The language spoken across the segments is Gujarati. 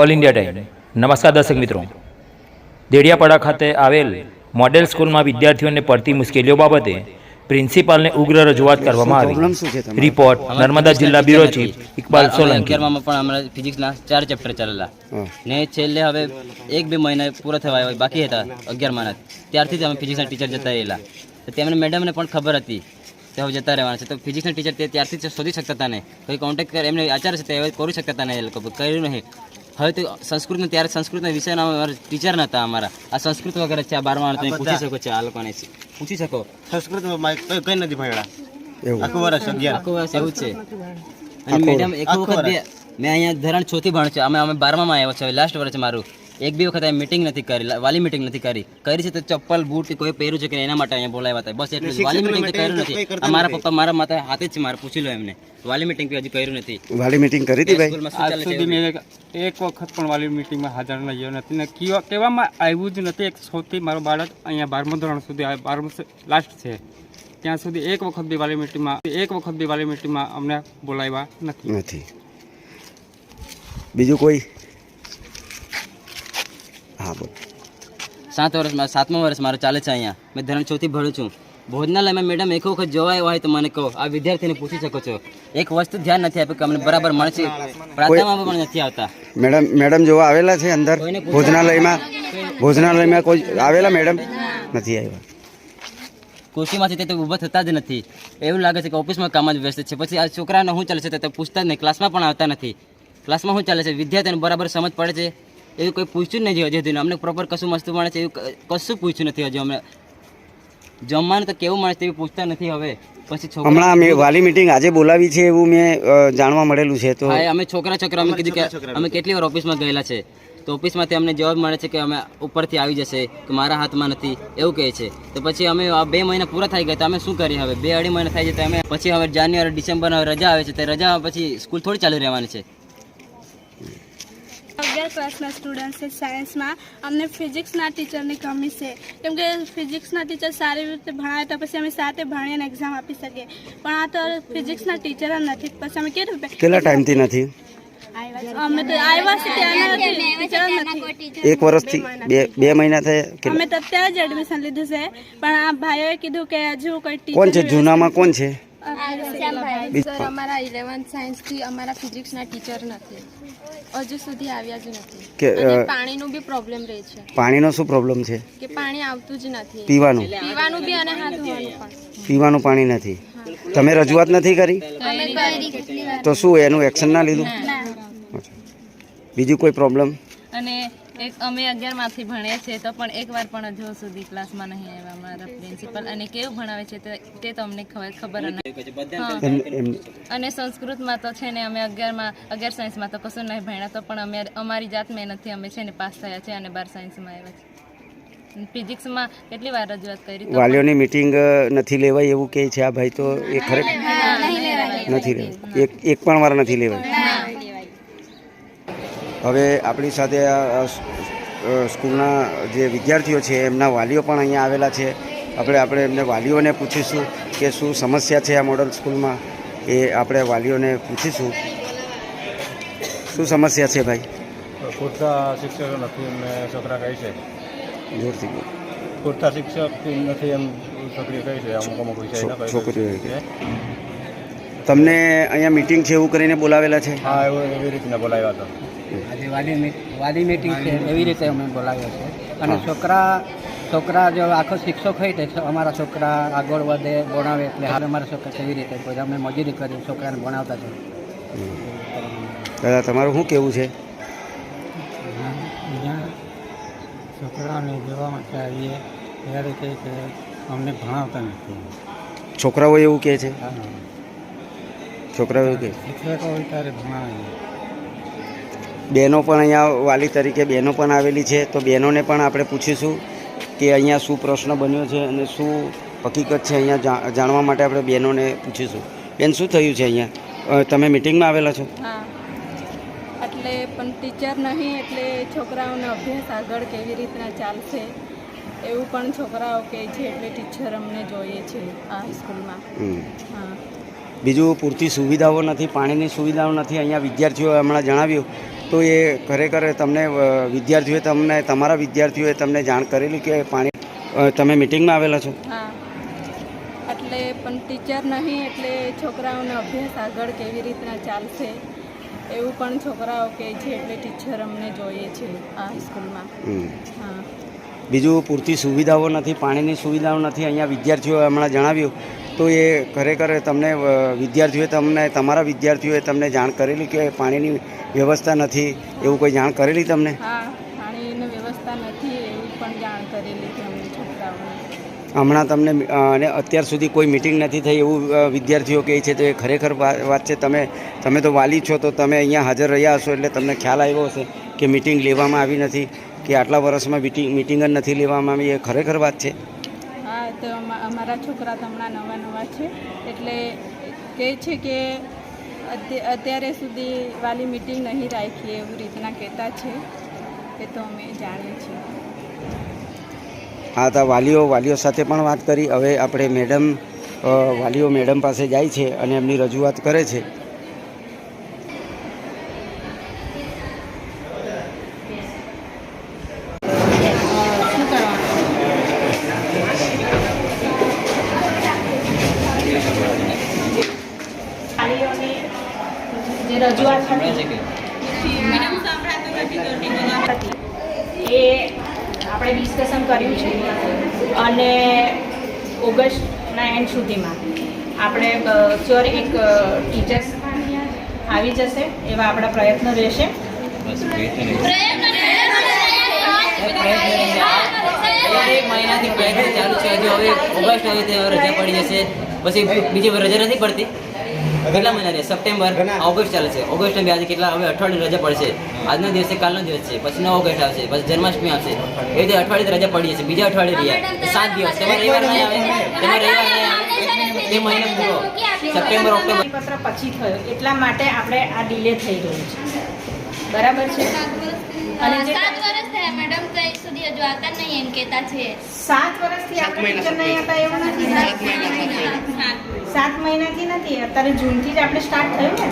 All India time. નમસ્કાર દર્શક મિત્રો, દેડિયાપાડા ખાતે આવેલ મોડેલ સ્કૂલમાં વિદ્યાર્થીઓને પડતી મુશ્કેલીઓ બાબતે પ્રિન્સિપાલને ઉગ્ર રજૂઆત કરવામાં આવી. રિપોર્ટ નર્મદા જિલ્લા બ્યુરો ચીફ ઇકબાલ સોલંકી. 11માં પણ અમારા ફિઝિક્સના 4 ચેપ્ટર ચાલેલા ને છેલ્લે હવે 1-2 મહિના પૂરા થવા બાકી હતા 11માં ત્યારથી જ અમે ફિઝિક્સના ટીચર જતા રહેલા. તો તેમને મેડમને પણ ખબર હતી તે હવે જતા રહેવાના છે. તો ફિઝિક્સના ટીચર તે ત્યારથી જ શોધી શકતા હતા ને કોઈ કોન્ટેક્ટ કરે એમને આચાર્ય છે તે હવે કરી શકતા હતા ને એ લોકો કર્યું નહીં. હવે તો સંસ્કૃતનો ત્યારે સંસ્કૃતના વિષયના અમારા ટીચર નહોતા અમારા. આ સંસ્કૃત વગેરે છે આ 12માં તમે પૂછી શકો છો, આ લોકોને પૂછી શકો. સંસ્કૃતમાં કઈ નથી ભણ્યા આખું વર્ષ 11 આખું વર્ષ એવું છે. અને મેડમ એક વખત મેં અહીંયા ધોરણ 6 થી ભણું છું. અમે 12માં આવ્યો છે, લાસ્ટ વર્ષ મારું. 1-2 વખત મિટિંગ નથી કરી, વાલી મિટિંગ નથી કરી છે તો ચપ્પલ બૂટ કોઈ પહેર્યું છે કે એના માટે અહીંયા બોલાવ્યા હતા બસ એટલું. વાલી મિટિંગ કર્યું નથી. મારા પપ્પા મારા માથે હાથે જ છે, મારે પૂછી લો એમને. વાલી મિટિંગ હજી કર્યું નથી. વાલી મિટિંગ કરી હતી ભાઈ? આજ સુધી મેં એક વખત પણ વાલી મિટિંગમાં હાજર રહ્યો નથી ને કહેવામાં આવ્યું જ નથી. એક સૌથી મારો બાળક અહીંયા 12મા ધોરણ સુધી 12મું લાસ્ટ છે ત્યાં સુધી એક વખત બી વાલી મિટિંગમાં અમને બોલાવ્યા નથી. બીજું કોઈ? હા બોલ. 7મા વર્ષ મારો ચાલે છે અહીંયા. મેં ધોરણ 6 થી ભણું છું. ભોજનાલયમાં મેડમ એક વખત જોવાય હોય તો મને કહો. આ વિદ્યાર્થીને પૂછી શકો છો. એક વસ્તુ ધ્યાન નથી આપ્યું કે અમને બરાબર મળશે. પ્રાર્થનામાં પણ નથી આવતા. મેડમ જોવા આવેલા છે અંદર ભોજનાલયમાં કોઈ આવેલા? મેડમ નથી આવ્યા. ખુશીમાંથી તે ઊભા થતા જ નથી. એવું લાગે છે કે ઓફિસમાં કામ જ વ્યસ્ત છે. પછી આ છોકરાને શું ચાલે છે તે પૂછતા જ નહીં. ક્લાસમાં પણ આવતા નથી. ક્લાસમાં શું ચાલે છે વિદ્યાર્થીને બરાબર સમજ પડે છે એવું કોઈ પૂછ્યું જ નથી હજી. અમને પ્રોપર કશું વસ્તુ મળે છે એવું કશું પૂછ્યું નથી હજી. અમને જમવાનું તો કેવું મળે છે એવું પૂછતા નથી. હવે પછી હમણાં અમે વાલી મિટિંગ આજે બોલાવી છે એવું મેં જાણવા મળેલું છે. તો અમે છોકરા અમે કીધું કે અમે કેટલી વાર ઓફિસમાં ગયેલા છે તો ઓફિસમાંથી અમને જવાબ મળે છે કે અમે ઉપરથી આવી જશે કે મારા હાથમાં નથી એવું કહે છે. તો પછી અમે આ 2 મહિના પૂરા થઈ ગયા તો અમે શું કરીએ? હવે 2-2.5 મહિના થઈ જાય તો અમે પછી હવે જાન્યુઆરી ડિસેમ્બરમાં રજા આવે છે. તે રજા પછી સ્કૂલ થોડી ચાલુ રહેવાની છે. 11 ક્લાસના સ્ટુડન્ટ છે સાયન્સમાં. અમને ફિઝિક્સના ટીચરની કમી છે કેમ કે ફિઝિક્સના ટીચર સારી રીતે ભણાવે તો પછી અમે સાથે ભણીને એક્ઝામ આપી શકીએ. પણ આ તો ફિઝિક્સના ટીચર જ નથી. પછી અમે કેવી રીતે? કેટલા ટાઈમથી નથી? અમે તો આવ્યા છે ત્યાંના ટીચર નથી. 1 વર્ષથી 2 મહિના થયા. અમે તો અત્યારે જ એડમિશન લીધું છે પણ આ ભાઈઓએ કીધું કે હજુ કોઈ ટીચર. કોણ છે જૂનામાં? કોણ છે? સર અમારા 11th સાયન્સથી અમારા ફિઝિક્સના ટીચર નથી, હજુ સુધી આવ્યા જ નથી. અને પાણીનો બી પ્રોબ્લેમ રહે છે. પાણીનો શું પ્રોબ્લેમ છે? કે પાણી આવતું જ નથી. પીવાનું બી અને હાથ ધોવાનું પણ. પીવાનું પાણી નથી. તમે રજૂઆત નથી કરી તો શું એનું એક્શન ના લીધું? બીજું કોઈ પ્રોબ્લેમ? અને અમે 11માંથી ભણીએ છીએ તો પણ એકવાર પણ હજુ સુધી ક્લાસમાં નહીં આવ્યા અમારા પ્રિન્સિપલ. અને કેવું ભણાવે છે તે તો અમને ખબર નથી. અને સંસ્કૃતમાં તો છે ને અમે 11 સાયન્સમાં તો કશું નહીં ભણ્યા તો પણ અમે અમારી જાત મહેનતથી અમે છે ને પાસ થયા છે અને 12 સાયન્સમાં આવ્યા છે. ફિઝિક્સમાં કેટલી વાર રજૂઆત કરી. વાલીઓની મિટિંગ નથી લેવાય એવું કહે છે આ ભાઈ. તો એ ખરેખર નથી લેવાય. એક પણ વાર નથી લેવાય. હવે આપણી સાથે સ્કૂલના જે વિદ્યાર્થીઓ છે એમના વાલીઓ પણ અહીંયા આવેલા છે. આપણે એમને વાલીઓને પૂછીશું કે શું સમસ્યા છે આ મોડલ સ્કૂલમાં. એ આપણે વાલીઓને પૂછીશું શું સમસ્યા છે ભાઈ. પૂરતા શિક્ષકો નથી એમને છોકરા કહે છે. જોરથી પૂરતા શિક્ષક નથી એમ છોકરીઓ કહે છે. અમુક છોકરીઓ છે. તમને અહીંયા મિટિંગ છે એવું કરીને બોલાવેલા છે? હા એવી રીતના બોલાવ્યા હતા. આજે વાલી મિટિંગ છે એવી રીતે અમે બોલાવ્યો છે. અને છોકરા જો આખો શિક્ષક હોય તો અમારા છોકરા આગળ વધે ભણાવે એટલે હાલ અમારા છોકરા કેવી રીતે કોઈ અમે મજૂરી કરી છોકરાને ભણાવતા છે. દાદા તમારું શું કેવું છે? છોકરાઓને જોવા માટે આવીએ ત્યારે કહે કે અમને ભણાવતા નથી. છોકરાઓ એવું કહે છે? છોકરાઓ એવું કહે શિક્ષકો હોય ત્યારે ભણાવીએ. બહેનો પણ અહીંયા વાલી તરીકે બહેનો પણ આવેલી છે. તો બહેનોને પણ આપણે પૂછીશું કે અહીંયા શું પ્રશ્ન બન્યો છે અને શું હકીકત છે અહીંયા જાણવા માટે આપણે બહેનોને પૂછીશું. બેન શું થયું છે અહીંયા? તમે મિટિંગમાં આવેલા છો? હા એટલે પણ ટીચર નહીં એટલે છોકરાઓનો અભ્યાસ આગળ કેવી રીતના ચાલશે એવું પણ છોકરાઓ કહે છે. એટલે ટીચર અમને જોઈએ છે આ સ્કૂલમાં. બીજું પૂરતી સુવિધાઓ નથી, પાણીની સુવિધાઓ નથી. અહીંયા વિદ્યાર્થીઓએ હમણાં જણાવ્યું તો એ ખરેખર તમને વિદ્યાર્થીઓએ તમારા વિદ્યાર્થીઓએ તમને જાણ કરેલી કે પાણી તમે મિટિંગમાં આવેલા છો? હા, એટલે પણ ટીચર નહીં એટલે છોકરાઓનો અભ્યાસ આગળ કેવી રીતના ચાલશે એવું પણ છોકરાઓ કહે છે, એટલે ટીચર અમને જોઈએ છે આ સ્કૂલમાં. હા, બીજું પૂરતી સુવિધાઓ નથી, પાણીની સુવિધાઓ નથી અહીંયા વિદ્યાર્થીઓએ હમણાં જણાવ્યું. તો એ ખરેખર તમારા વિદ્યાર્થીઓએ તમને જાણ કરેલી કે પાણીની વ્યવસ્થા નથી એવું કોઈ જાણ કરેલી તમને? હા, પાણીની વ્યવસ્થા નથી એવું પણ જાણ કરેલી છે અમને છોકરાઓને. હમણાં તમને અને અત્યાર સુધી કોઈ મિટિંગ નથી થઈ એવું વિદ્યાર્થીઓ કહે છે. તો એ ખરેખર વાત છે. તમે તો વાલી છો તો તમે અહીંયા હાજર રહ્યા હશો એટલે તમને ખ્યાલ આવ્યો હશે કે મિટિંગ લેવામાં આવી નથી કે આટલા વર્ષમાં મિટિંગ જ નથી લેવામાં આવી. એ ખરેખર વાત છે. હા, તો અમારા છોકરા તો હમણાં નવા છે એટલે કહે છે કે અત્યારે સુધી વાલી મિટિંગ નહીં રાખી એવી રીતના કહેતા છે. એ તો અમે જાણીએ છીએ. હા, તો વાલીઓ સાથે પણ વાત કરી. હવે આપણે વાલીઓ મેડમ પાસે જાય છે અને એમની રજૂઆત કરે છે. જે રજૂઆત હતી એ આપણે ડિસ્કશન કર્યું છે અને ઓગસ્ટના એન્ડ સુધીમાં આપણે શ્યોર એક ટીચર્સ આવી જશે એવા આપણા પ્રયત્નો રહેશે. મહિનાથી પ્રયત્ન ચાલુ છે. હજુ હવે ઓગસ્ટ હવે તે રજા પડી જશે, પછી બીજી રજા નથી પડતી. કેટલા મહિના રહે? સપ્ટેમ્બર, ઓગસ્ટ ચાલે છે. ઓગસ્ટ આજે કેટલા હવે અઠવાડિયું રજા પડશે. આજનો દિવસ છે, કાલનો દિવસ છે, પછી 9 ઓગસ્ટ આવશે, પછી જન્માષ્ટમી આવશે. એ રીતે અઠવાડિયે રજા પડી જશે. બીજા અઠવાડિયે રહ્યા 7 દિવસ. તમારે રવિવાર નહીં આવે, એ મહિનો પૂરો સપ્ટેમ્બર ઓક્ટોબર પત્ર પછી થયો એટલા માટે આપણે આ ડિલે થઈ રહ્યું છે. બરાબર છે. અને જે 7 વર્ષ થયા મેડમ, તો એક સુધી હજુ આવતા નહીં એમ કહેતા છે. 7 વર્ષથી આપણે ટીચર નહીં હતા એવું નથી. 7 મહિનાથી નથી, અત્યારે જૂનથી જ આપણે સ્ટાર્ટ થયું ને.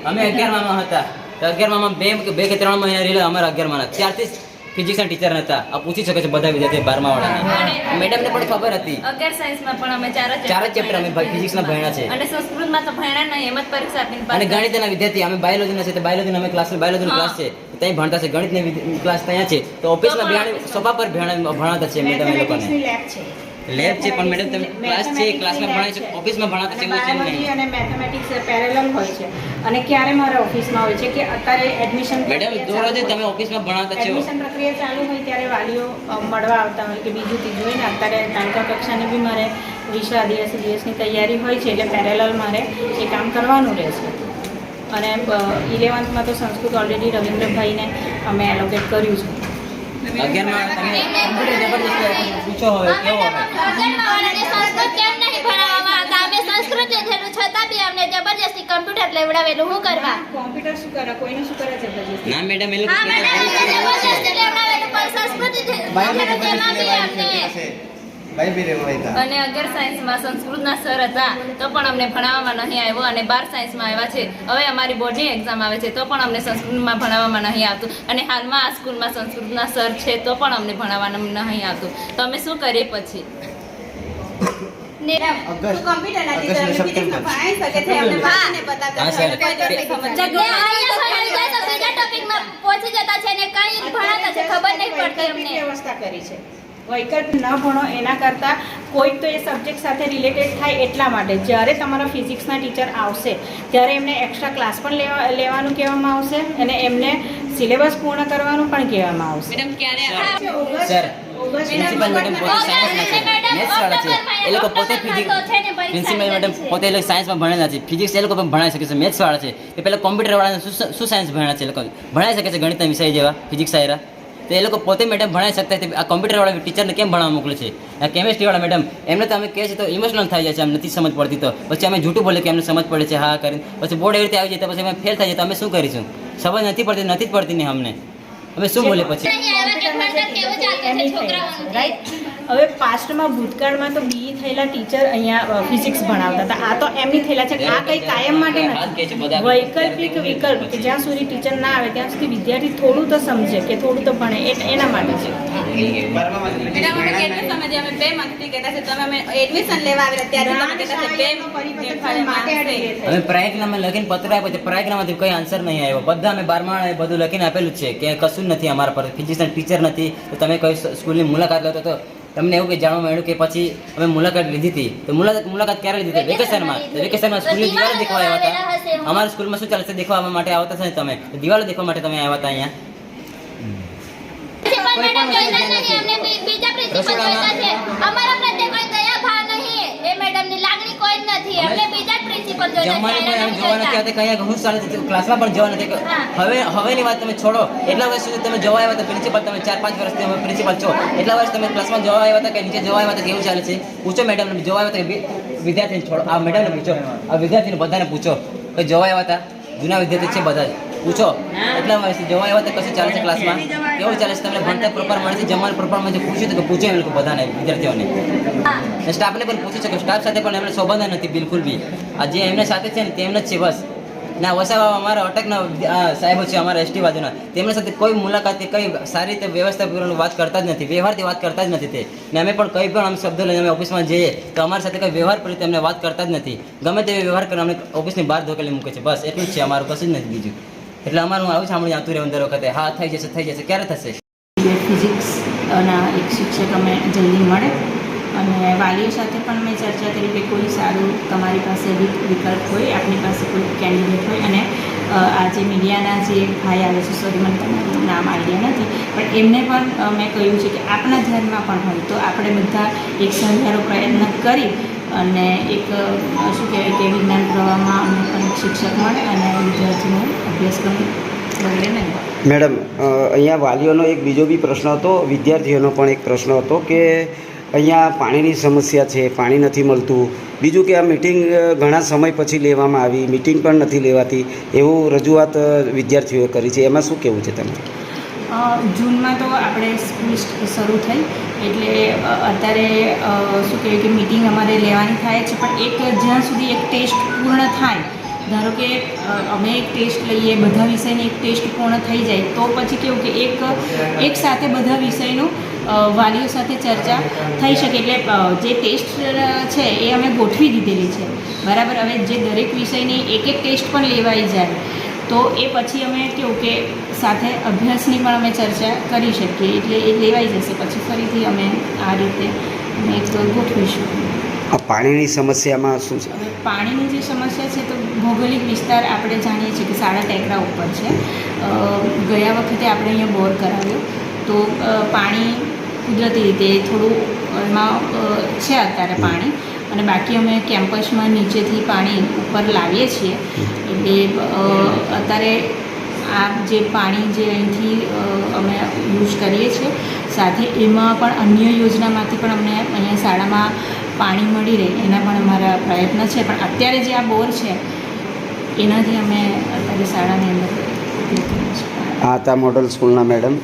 અમે 11માં હતા. 11માં 2 કે 3 મહિના રહેલા અમારા 11માં. ત્યારથી ફિઝિક્સના ટીચર હતા. આ પૂછી શકે છે બધા વિદ્યાર્થી 12મા વાળાને. મેડમને પણ ખબર હતી. 11 સાયન્સમાં પણ અમે 4 ચેપ્ટર અમે ફિઝિક્સના ભણ્યા છે અને સંસ્કૃતમાં તો ભણ્યા નહીં, એમ જ પરીક્ષા આપીને અને ગણિતના વિદ્યાર્થી અમે બાયોલોજીના છે તો બાયોલોજીનો અમે બાયોલોજીનો ક્લાસ છે ત્યાં ભણતા છે. ગણિતની ક્લાસ ત્યાં છે તો ઓફિસમાં સોફા પર ભણાવતા છે મેડમ. એ લોકોને લેબ છે પણ મેડમ તમે ક્લાસ છે, ક્લાસમાં ભણાય છે, ઓફિસમાં ભણાવતા છે એવું છે બાયોલોજી અને મેથેમેટિક્સ પેરેલલ હોય છે. અને ક્યારે મારા ઓફિસમાં હોય છે કે અત્યારે એડમિશન મેડમ દરરોજ તમે ઓફિસમાં ભણાવતા છો. એડમિશન પ્રક્રિયા ચાલુ હોય ત્યારે વાલીઓ મળવા આવતા હોય કે બીજું ત્રીજું હોય ને. અત્યારે તાલુકા કક્ષાની બી મારે વિશ્વ આદિવાસી દિવસની તૈયારી હોય છે એટલે પેરેલલ મારે એ કામ કરવાનું રહેશે. અને 11th તો સંસ્કૃત ઓલરેડી રવિન્દ્રભાઈને અમે એલોકેટ કર્યું છે. 11માં તમે કમ્પ્યુટર જબરદસ્તી પૂછો હવે કેવો હવે સંસ્કૃત કેમ નહીં ભણાવવામાં આવતા? અમે સંસ્કૃત લીધેલું છતાં બી અમને જબરજસ્તી કમ્પ્યુટર લેવડાવેલું. શું કરવા? કોમ્પ્યુટર શું કરે? કોઈને શું કરે જબરજસ્તી? ના મેડમ એ હા મેડમ, જબરજસ્તી લેવડાવેલું પણ સંસ્કૃત તેમાં બી અમને. અને 11 સાયન્સમાં સંસ્કૃતના સર હતા તો પણ અમને ભણાવવામાં નહીં આવ્યો અને 12 સાયન્સમાં આવ્યા છે. હવે અમારી બોર્ડની એક્ઝામ આવે છે તો પણ અમને સંસ્કૃતમાં ભણાવવામાં નહીં આવતું. અને હાલમાં આ સ્કૂલમાં સંસ્કૃતના સર છે તો પણ અમને ભણાવવાનું નહીં આવતું. તો અમે શું કરીએ પછી? વ્યવસ્થા કરી છે. વૈકલ્પ ન ભણો એના કરતાં કોઈક તો એ સબ્જેક્ટ સાથે રિલેટેડ થાય એટલા માટે જ્યારે તમારા ફિઝિક્સના ટીચર આવશે ત્યારે એમને એક્સ્ટ્રા ક્લાસ પણ લેવાનું કહેવામાં આવશે અને એમને સિલેબસ પૂર્ણ કરવાનું પણ કહેવામાં આવશે. સર પ્રિન્સિપલ મેડમ પોતે સાયન્સના છે, મેથ્સ વાળા છે. એ લોકો પોતે પ્રિન્સિપલ મેડમ પોતે એ લોકો સાયન્સમાં ભણેલા છે. ફિઝિક્સ એ લોકો પણ ભણાવી શકે છે. મેથ્સ વાળા છે એ પહેલાં કોમ્પ્યુટર વાળાને શું સાયન્સ ભણ્યા છે એ લોકો ભણાવી શકે છે. ગણિતના વિષય જેવા ફિઝિક્સ આયરા તો એ લોકો પોતે મેડમ ભણાવી શકતા. આ કોમ્પ્યુટરવાળા ટીચરને કેમ ભણાવવા મોકલે છે? આ કેમેસ્ટ્રીવાળા મેડમ એમને તો અમે કહે છે તો ઇમોશનલ થઈ જાય છે. અમને નથી સમજ પડતી તો પછી અમે જૂઠું બોલે કે અમને સમજ પડે છે હા કરીને પછી બોર્ડ એવી રીતે આવી જાય તો પછી અમે ફેલ થઈ જાય તો અમે શું કરીશું? સમજ નથી પડતી ને અમને અમે શું બોલે પછી? રાઈટ હવે પાસ્ટમાં ભૂતકાળમાં તો બીઈ થયેલા ટીચર અહીંયા ફિઝિક્સ ભણાવતા હતા. આ તો એમની થયેલા છે. આ કંઈ કાયમ માટે નથી. વૈકલ્પિક વિકલ્પ કે જ્યાં સુધી ટીચર ના આવે ત્યાં સુધી વિદ્યાર્થી થોડું તો સમજે કે થોડું તો ભણે એના માટે છે. અમે પ્રયાગરાજમાં લખીને પત્ર આપ્યો છે, પ્રયાગરાજમાંથી કંઈ આન્સર નહીં આવ્યો. બધા અમે 12મા બધું લખીને આપેલું છે કે કશું જ નથી અમારા પર, ફિઝિક્સના ટીચર નથી. તો તમે કઈ સ્કૂલની મુલાકાત લેતો તો તમને એવું કંઈ જાણવા મળ્યું કે પછી અમે મુલાકાત લીધી હતી. તો મુલાકાત ક્યારે લીધી હતી? વેકેશનમાં. વેકેશનમાં સ્કૂલની દિવાલો દેખવા આવ્યા હતા. અમારા સ્કૂલમાં શું ચાલે છે દેખવા માટે આવતા છે તમે, દિવાલો દેખવા માટે તમે આવ્યા હતા અહીંયા. ક્લાસમાં પણ જવા નથી. હવેની વાત તમે છોડો. એટલા વર્ષ સુધી તમે જવા આવ્યા હતા પ્રિન્સિપલ, તમે 4-5 વર્ષથી તમે પ્રિન્સિપલ છો. એટલા વર્ષ તમે ક્લાસમાં જવા આવ્યા હતા કે નીચે જવા આવ્યા હતા, કેવું ચાલે છે પૂછો મેડમને. જવા આવ્યા હતા વિદ્યાર્થીને છોડો, આ મેડમને પૂછો, આ વિદ્યાર્થીને બધાને પૂછો કે જવા આવ્યા હતા. જૂના વિદ્યાર્થી છે બધા પૂછો. એટલા વર્ષથી જવા આવ્યા હતા, કશું ચાલે છે ક્લાસમાં, કેવું ચાલે છે, તમને ભણતર પ્રોપર મળે છે, જમવાનું પ્રોપર મળે છે, પૂછ્યું તો કે પૂછો એ લોકો બધાને વિદ્યાર્થીઓને. સ્ટાફને પણ પૂછ્યું છે કે સ્ટાફ સાથે પણ એમને સંબંધ નથી બિલકુલ બી. આ જે એમના સાથે છે ને તેમને જ છે બસ. ના વસાવા અમારા અટકના સાહેબો છે અમારા એસટી બાજુના, તેમના સાથે કોઈ મુલાકાત કે કંઈ સારી રીતે વ્યવસ્થાપૂર્વક વાત કરતા જ નથી, વ્યવહારથી વાત કરતા જ નથી તે. ને અમે પણ કંઈ પણ અમે શબ્દો લઈને અમે ઓફિસમાં જઈએ તો અમારી સાથે કંઈ વ્યવહાર પર અમને વાત કરતા જ નથી. ગમે તે વ્યવહાર કરીને અમને ઓફિસની બહાર ધોકેલી મૂકે છે. બસ એટલું જ છે, અમારું કશું જ નથી બીજું. એટલે અમારું આવું સાંભળી આવતું રહેવું દર વખતે, હા થઈ જશે, ક્યારે થશે? ફિઝિક્સના એક શિક્ષક અમે જલ્દી મળે અને વાલીઓ સાથે પણ મેં ચર્ચા કરી કે કોઈ સારું તમારી પાસે વિકલ્પ હોય, આપણી પાસે કોઈ કેન્ડિડેટ હોય. અને આજે મીડિયાના જે ભાઈ આવે છે, સોરી મને તમારું નામ આઈડિયા નથી, પણ એમને પણ મેં કહ્યું છે કે આપણા ધ્યાનમાં પણ હોય તો આપણે બધા એક સહિયારો પ્રયત્ન કરી અને એક શું કહેવાય કે વિજ્ઞાન પ્રવાહમાં અમને પણ એક શિક્ષક મળે અને વિદ્યાર્થીનો અભ્યાસક્રમ બગડે નહીં. મેડમ, અહીંયા વાલીઓનો એક બીજો બી પ્રશ્ન હતો, વિદ્યાર્થીઓનો પણ એક પ્રશ્ન હતો કે અહીંયા પાણીની સમસ્યા છે, પાણી નથી મળતું. બીજું કે આ મિટિંગ ઘણા સમય પછી લેવામાં આવી, મિટિંગ પણ નથી લેવાતી, એવું રજૂઆત વિદ્યાર્થીઓએ કરી છે. એમાં શું કહેવું છે તમારે? જૂનમાં તો આપણે સ્કૂલ શરૂ થઈ એટલે અત્યારે શું કહેવાય કે મિટિંગ અમારે લેવાની થાય છે, પણ એક જ્યાં સુધી એક ટેસ્ટ પૂર્ણ થાય, ધારો કે અમે એક ટેસ્ટ લઈએ, બધા વિષયની એક ટેસ્ટ પૂર્ણ થઈ જાય તો પછી કેવું કે એક સાથે બધા વિષયનું વાલીઓ સાથે ચર્ચા થઈ શકે. એટલે જે ટેસ્ટ છે એ અમે ગોઠવી દીધેલી છે બરાબર. હવે જે દરેક વિષયની એક ટેસ્ટ પણ લેવાઈ જાય તો એ પછી અમે કેવું કે સાથે અભ્યાસની પણ અમે ચર્ચા કરી શકીએ. એટલે એ લેવાઈ જશે પછી ફરીથી અમે આ રીતે એક ગોઠવીશું. આ પાણીની સમસ્યામાં શું છે? પાણીની જે સમસ્યા છે તો ભૌગોલિક વિસ્તાર આપણે જાણીએ છીએ કે સાડા ટેકરા ઉપર છે. ગયા વખતે આપણે અહીંયા બોર કરાવ્યો તો પાણી કુદરતી રીતે થોડું એમાં છે અત્યારે પાણી, અને બાકી અમે કેમ્પસમાં નીચેથી પાણી ઉપર લાવીએ છીએ. એટલે અત્યારે આ જે પાણી જે અહીંથી અમે યુઝ કરીએ છીએ સાથે એમાં પણ અન્ય યોજનામાંથી પણ અમને અહીંયા શાળામાં પાણી મળી રહે એના પણ અમારા પ્રયત્ન છે. પણ અત્યારે જે આ બોર છે એનાથી અમે અત્યારે શાળાની અંદર ઉપયોગ કરીએ છીએ. આ હતા મોડલ સ્કૂલના મેડમ